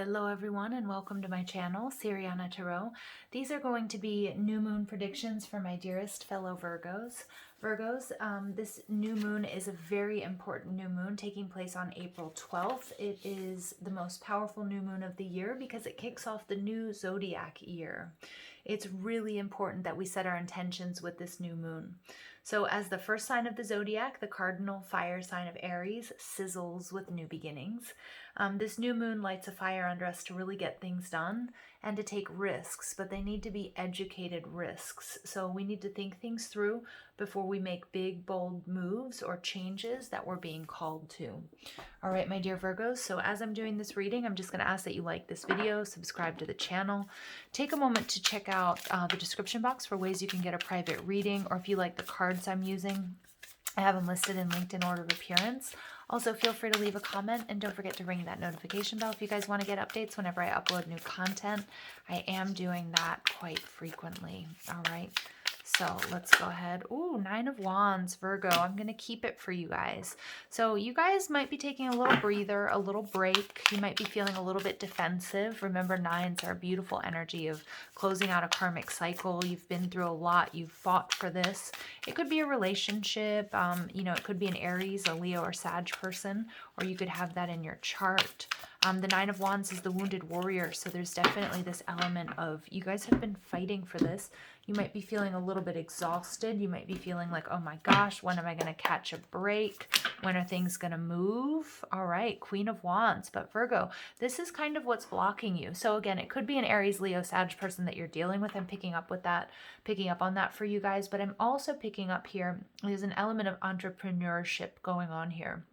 Hello everyone and welcome to my channel, Siriana Tarot. These are going to be new moon predictions for my dearest fellow Virgos. This new moon is a very important new moon taking place on April 12th. It is the most powerful new moon of the year because it kicks off the new zodiac year. It's really important that we set our intentions with this new moon. So as the first sign of the zodiac, the cardinal fire sign of Aries sizzles with new beginnings. This new moon lights a fire under us to really get things done and to take risks, but they need to be educated risks. So we need to think things through before we make big, bold moves or changes that we're being called to. All right, my dear Virgos, so as I'm doing this reading, I'm just going to ask that you like this video, subscribe to the channel, take a moment to check out the description box for ways you can get a private reading, or if you like the cards I'm using, I have them listed and linked in order of appearance. Also, feel free to leave a comment and don't forget to ring that notification bell if you guys want to get updates whenever I upload new content. I am doing that quite frequently. All right. So let's go ahead. Ooh, 9 of Wands, Virgo. I'm going to keep it for you guys. So you guys might be taking a little breather, a little break. You might be feeling a little bit defensive. Remember, 9s are a beautiful energy of closing out a karmic cycle. You've been through a lot. You've fought for this. It could be a relationship. It could be an Aries, a Leo, or Sag person, or you could have that in your chart. The 9 of Wands is the wounded warrior, so there's definitely this element of you guys have been fighting for this. You might be feeling a little bit exhausted. You might be feeling like, oh my gosh, when am I going to catch a break? When are things going to move? All right, Queen of Wands. But Virgo, this is kind of what's blocking you. So again, it could be an Aries, Leo, Sag person that you're dealing with. I'm picking up on that for you guys. But I'm also picking up here, there's an element of entrepreneurship going on here.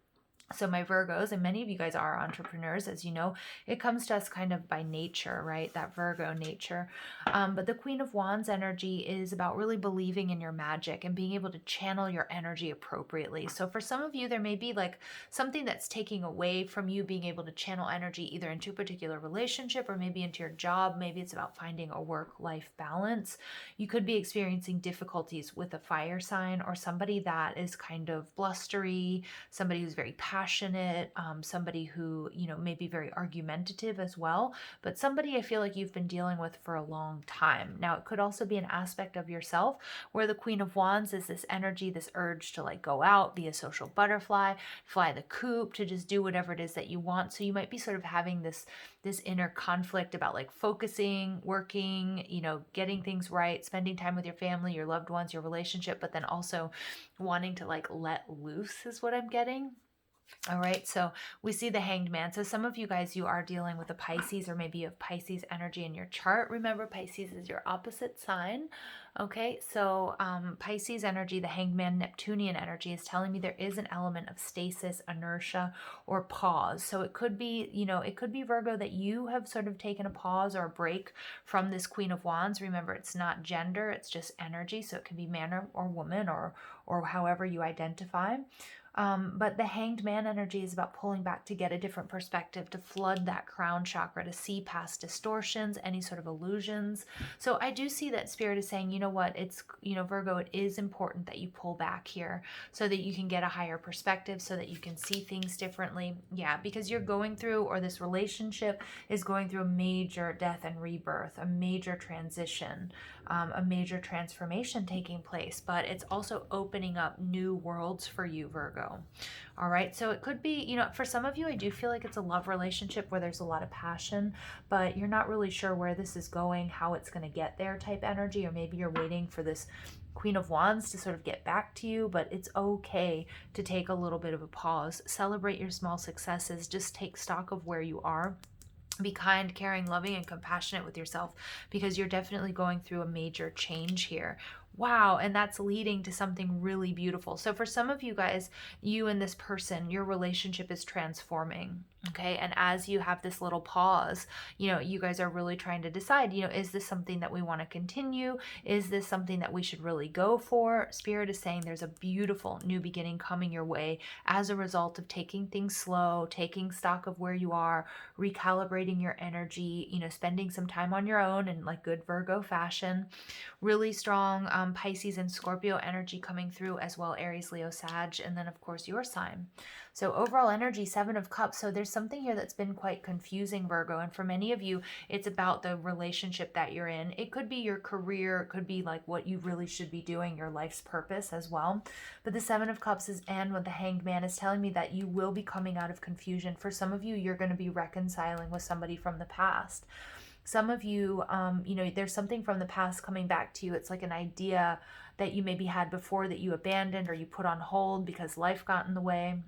So my Virgos, and many of you guys are entrepreneurs, as you know, it comes to us kind of by nature, right? That Virgo nature. But the Queen of Wands energy is about really believing in your magic and being able to channel your energy appropriately. So for some of you, there may be like something that's taking away from you being able to channel energy either into a particular relationship or maybe into your job. Maybe it's about finding a work-life balance. You could be experiencing difficulties with a fire sign or somebody that is kind of blustery, somebody who's very passionate, somebody who, may be very argumentative as well, but somebody I feel like you've been dealing with for a long time. Now, it could also be an aspect of yourself where the Queen of Wands is this energy, this urge to like go out, be a social butterfly, fly the coop, to just do whatever it is that you want. So you might be sort of having this inner conflict about like focusing, working, getting things right, spending time with your family, your loved ones, your relationship, but then also wanting to like let loose is what I'm getting. All right, so we see the Hanged Man. So some of you guys, you are dealing with a Pisces, or maybe you have Pisces energy in your chart. Remember, Pisces is your opposite sign. Okay, so Pisces energy, the Hanged Man, Neptunian energy is telling me there is an element of stasis, inertia, or pause. So it could be, it could be Virgo that you have sort of taken a pause or a break from this Queen of Wands. Remember, it's not gender, it's just energy. So it can be man or woman or however you identify. But the Hanged Man energy is about pulling back to get a different perspective, to flood that crown chakra, to see past distortions, any sort of illusions. So I do see that Spirit is saying, you know what, it's, Virgo, it is important that you pull back here so that you can get a higher perspective, so that you can see things differently. Yeah, because you're going through, or this relationship is going through a major death and rebirth, a major transition, a major transformation taking place, but it's also opening up new worlds for you, Virgo. All right, so it could be, for some of you, I do feel like it's a love relationship where there's a lot of passion, but you're not really sure where this is going, how it's going to get there type energy, or maybe you're waiting for this Queen of Wands to sort of get back to you, but it's okay to take a little bit of a pause. Celebrate your small successes. Just take stock of where you are. Be kind, caring, loving, and compassionate with yourself, because you're definitely going through a major change here. Wow, and that's leading to something really beautiful. So for some of you guys, you and this person, your relationship is transforming, okay? And as you have this little pause, you guys are really trying to decide, is this something that we want to continue? Is this something that we should really go for? Spirit is saying there's a beautiful new beginning coming your way as a result of taking things slow, taking stock of where you are, recalibrating your energy, spending some time on your own in like good Virgo fashion. Really strong Pisces and Scorpio energy coming through as well, Aries, Leo, Sag, and then of course your sign. So overall energy, 7 of Cups. So there's something here that's been quite confusing, Virgo. And for many of you, it's about the relationship that you're in. It could be your career. It could be like what you really should be doing, your life's purpose as well. But the 7 of Cups is, and with the Hanged Man is telling me that you will be coming out of confusion. For some of you, you're going to be reconciling with somebody from the past. Some of you, you know, there's something from the past coming back to you. It's like an idea that you maybe had before that you abandoned or you put on hold because life got in the way.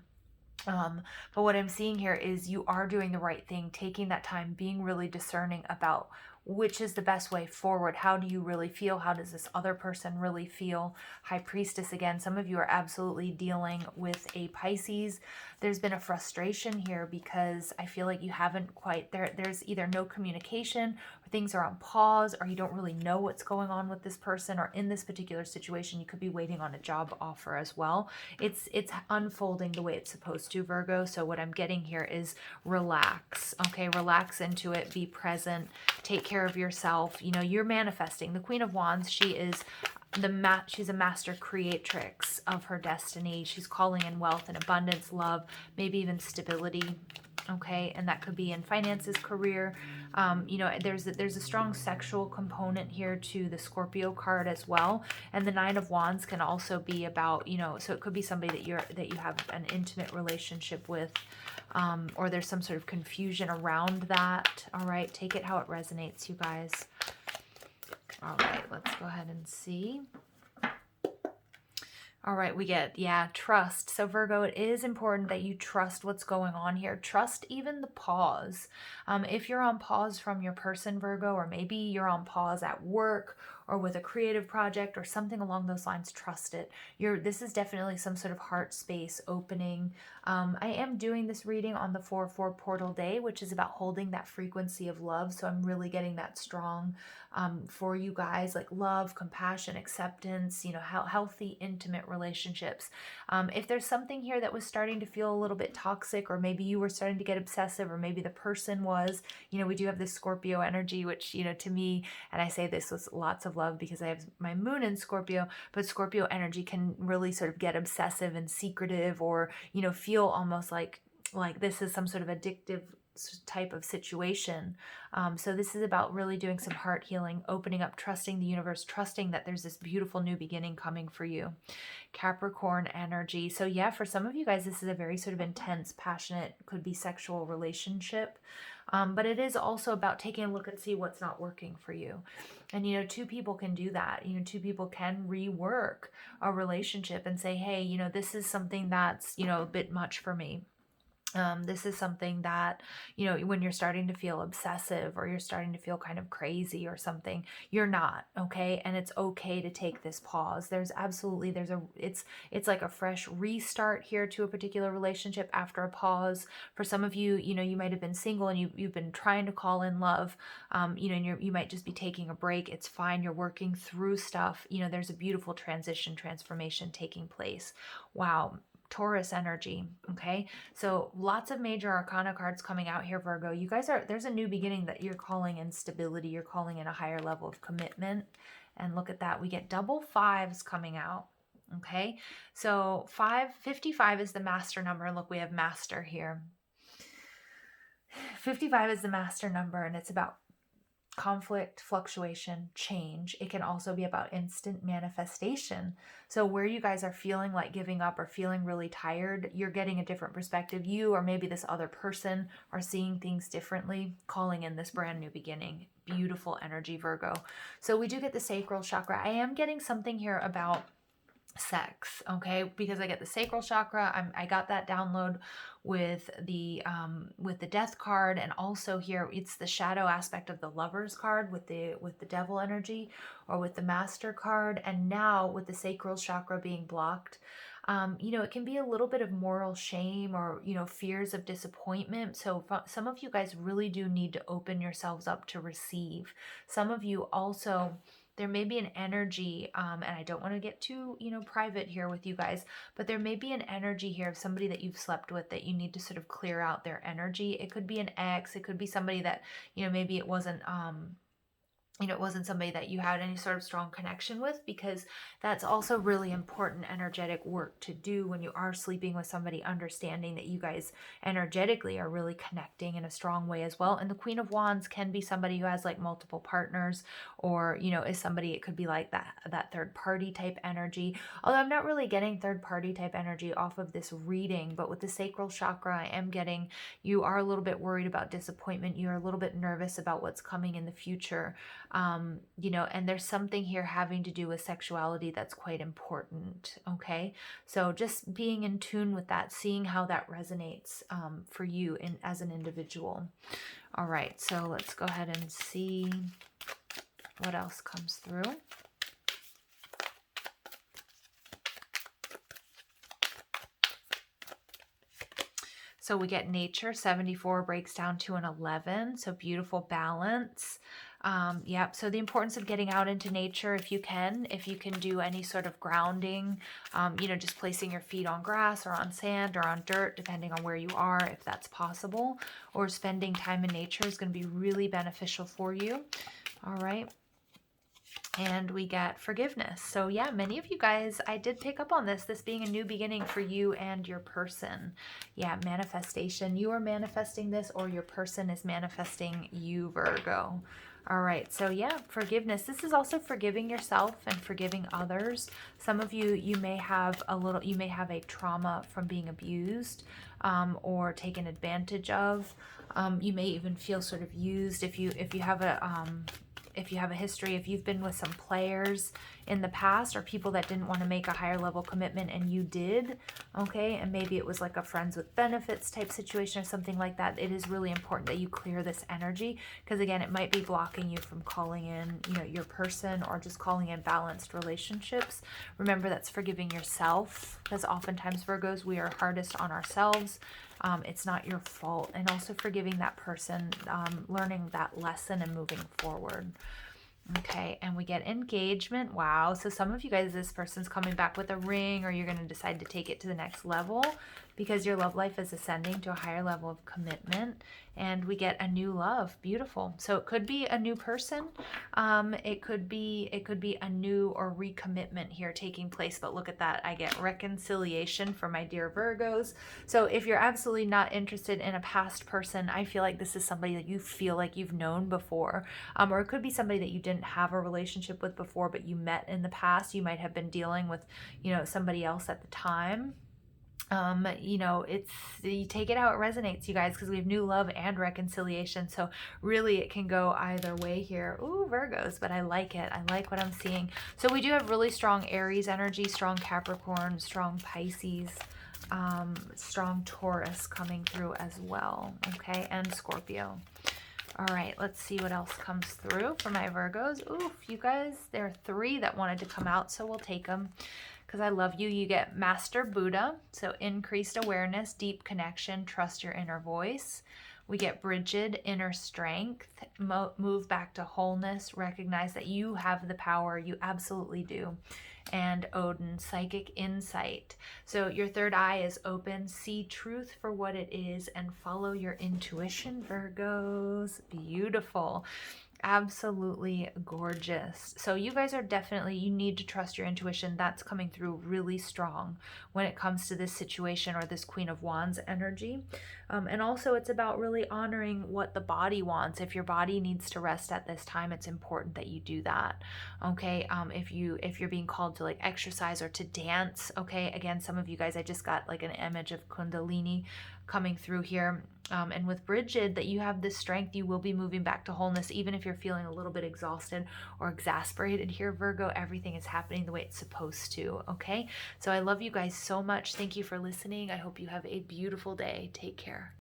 But what I'm seeing here is you are doing the right thing, taking that time, being really discerning about which is the best way forward. How do you really feel? How does this other person really feel? High Priestess again. Some of you are absolutely dealing with a Pisces. There's been a frustration here because I feel like you haven't quite, there's either no communication or things are on pause or you don't really know what's going on with this person, or in this particular situation, you could be waiting on a job offer as well. It's unfolding the way it's supposed to, Virgo. So what I'm getting here is relax, okay? Relax into it, be present, take care of yourself. You know, you're manifesting. The Queen of Wands, she is she's a master creatrix of her destiny. She's calling in wealth and abundance, love, maybe even stability. Okay, and that could be in finances, career. You know, there's a strong sexual component here to the Scorpio card as well. And the 9 of Wands can also be about, you know, so it could be somebody that you have an intimate relationship with, or there's some sort of confusion around that. All right, take it how it resonates, you guys. All right, let's go ahead and see. All right, we get, yeah, trust. So Virgo, it is important that you trust what's going on here. Trust even the pause. If you're on pause from your person, Virgo, or maybe you're on pause at work or with a creative project or something along those lines, trust it. This is definitely some sort of heart space opening. I am doing this reading on the 4/4 portal day, which is about holding that frequency of love. So I'm really getting that strong for you guys, like love, compassion, acceptance, you know, healthy, intimate relationships. If there's something here that was starting to feel a little bit toxic, or maybe you were starting to get obsessive, or maybe the person was, you know, we do have this Scorpio energy, which, you know, to me, and I say this with lots of love because I have my moon in Scorpio, but Scorpio energy can really sort of get obsessive and secretive, or, you know, feel almost like this is some sort of addictive type of situation. So this is about really doing some heart healing, opening up, trusting the universe, trusting that there's this beautiful new beginning coming for you. Capricorn energy. So yeah, for some of you guys, this is a very sort of intense, passionate, could be sexual relationship. But it is also about taking a look and see what's not working for you. And, you know, 2 people can do that. You know, 2 people can rework a relationship and say, hey, you know, this is something that's, you know, a bit much for me. This is something that, you know, when you're starting to feel obsessive or you're starting to feel kind of crazy or something, you're not, okay? And it's okay to take this pause. It's like a fresh restart here to a particular relationship after a pause. For some of you, you know, you might have been single and you've been trying to call in love, you know, and you might just be taking a break. It's fine. You're working through stuff. You know, there's a beautiful transformation taking place. Wow. Taurus energy. Okay. So lots of major arcana cards coming out here, Virgo. You guys there's a new beginning that you're calling in stability. You're calling in a higher level of commitment. And look at that. We get double 5s coming out. Okay. So 55 is the master number. And look, we have master here. 55 is the master number, and it's about conflict, fluctuation, change. It can also be about instant manifestation. So where you guys are feeling like giving up or feeling really tired, you're getting a different perspective. You or maybe this other person are seeing things differently, calling in this brand new beginning. Beautiful energy, Virgo. So we do get the sacral chakra. I am getting something here about sex, okay, because I get the sacral chakra. I got that download with the death card, and also here it's the shadow aspect of the lovers card with the devil energy, or with the master card, and now with the sacral chakra being blocked. You know, it can be a little bit of moral shame, or, you know, fears of disappointment. So some of you guys really do need to open yourselves up to receive. Some of you also, there may be an energy, and I don't want to get too, you know, private here with you guys, but there may be an energy here of somebody that you've slept with that you need to sort of clear out their energy. It could be an ex. It could be somebody that, you know, maybe it wasn't, it wasn't somebody that you had any sort of strong connection with, because that's also really important energetic work to do when you are sleeping with somebody, understanding that you guys energetically are really connecting in a strong way as well. And the Queen of Wands can be somebody who has like multiple partners, or, is somebody, it could be like that third party type energy. Although I'm not really getting third party type energy off of this reading, but with the sacral chakra, I am getting you are a little bit worried about disappointment. You're a little bit nervous about what's coming in the future. And there's something here having to do with sexuality that's quite important. Okay. So just being in tune with that, seeing how that resonates for you as an individual. All right. So let's go ahead and see what else comes through. So we get nature, 74 breaks down to an 11. So beautiful balance. Yep. So the importance of getting out into nature, if you can do any sort of grounding, just placing your feet on grass or on sand or on dirt, depending on where you are, if that's possible, or spending time in nature is going to be really beneficial for you. All right. And we get forgiveness. So yeah, many of you guys, I did pick up on this being a new beginning for you and your person. Yeah, manifestation. You are manifesting this, or your person is manifesting you, Virgo. All right, so yeah, forgiveness. This is also forgiving yourself and forgiving others. Some of you, you may have a trauma from being abused or taken advantage of. You may even feel sort of used if you have a history, if you've been with some players in the past, or people that didn't want to make a higher level commitment and you did, okay, and maybe it was like a friends with benefits type situation or something like that, it is really important that you clear this energy, because again, it might be blocking you from calling in, your person, or just calling in balanced relationships. Remember, that's forgiving yourself, because oftentimes, Virgos, we are hardest on ourselves. It's not your fault. And also forgiving that person, learning that lesson and moving forward. Okay, and we get engagement. Wow. So some of you guys, this person's coming back with a ring, or you're going to decide to take it to the next level because your love life is ascending to a higher level of commitment. And we get a new love. Beautiful. So it could be a new person. It could be a new or recommitment here taking place. But look at that. I get reconciliation for my dear Virgos. So if you're absolutely not interested in a past person, I feel like this is somebody that you feel like you've known before. Or it could be somebody that you didn't have a relationship with before, but you met in the past. You might have been dealing with, somebody else at the time. You take it how it resonates, you guys, because we have new love and reconciliation. So really it can go either way here. Ooh, Virgos, but I like it. I like what I'm seeing. So we do have really strong Aries energy, strong Capricorn, strong Pisces, strong Taurus coming through as well. Okay. And Scorpio. All right, let's see what else comes through for my Virgos. Ooh, you guys, there are 3 that wanted to come out, so we'll take them because I love you. You get Master Buddha, so increased awareness, deep connection, trust your inner voice. We get Bridget, inner strength, move back to wholeness, recognize that you have the power, you absolutely do. And Odin, psychic insight. So your third eye is open, see truth for what it is, and follow your intuition, Virgos. Beautiful. Absolutely gorgeous. So you guys are definitely, you need to trust your intuition. That's coming through really strong when it comes to this situation or this Queen of Wands energy. And also it's about really honoring what the body wants. If your body needs to rest at this time, it's important that you do that. Okay. If you're being called to like exercise or to dance, okay. Again, some of you guys, I just got like an image of Kundalini coming through here. And with Bridget, that you have this strength, you will be moving back to wholeness, even if you're feeling a little bit exhausted or exasperated here, Virgo. Everything is happening the way it's supposed to, okay? So I love you guys so much. Thank you for listening. I hope you have a beautiful day. Take care.